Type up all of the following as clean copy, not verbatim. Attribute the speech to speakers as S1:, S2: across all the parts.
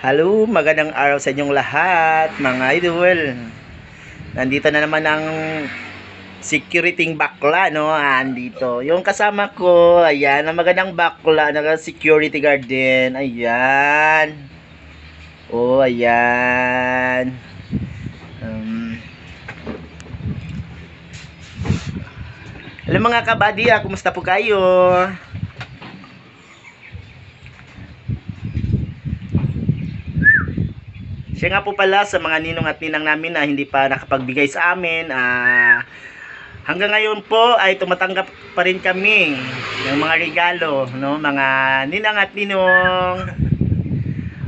S1: Hello, magandang araw sa inyong lahat, mga idol. Nandito na naman ang security bakla, no? Andito. Yung kasama ko, ayan, ang magandang bakla, naka-security guard din. Ayan. Oh, ayan. Um, Hello mga kabady, kumusta po kayo? Siya nga po pala sa mga ninong at ninang namin na hindi pa nakapagbigay sa amin. Hanggang ngayon po ay tumatanggap pa rin kami ng mga regalo, no? Mga ninang at ninong.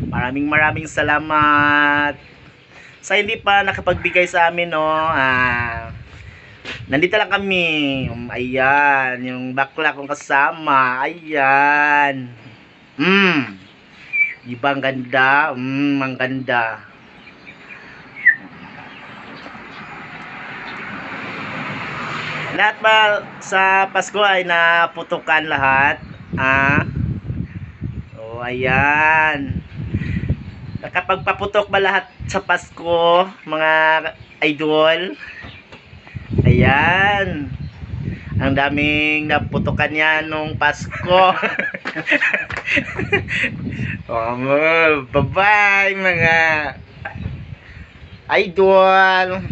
S1: Maraming salamat. Sa hindi pa nakapagbigay sa amin, no? Nandito lang kami. Ayan, yung bakla kong kasama. Ayan. Diba ang ganda? Ang ganda. Lahat ba sa Pasko ay naputukan lahat? Oh, ayan. Nakapagpaputok ba lahat sa Pasko, mga idol? Ayan. Ang daming naputukan yan nung Pasko. Oh, bye-bye mga idol.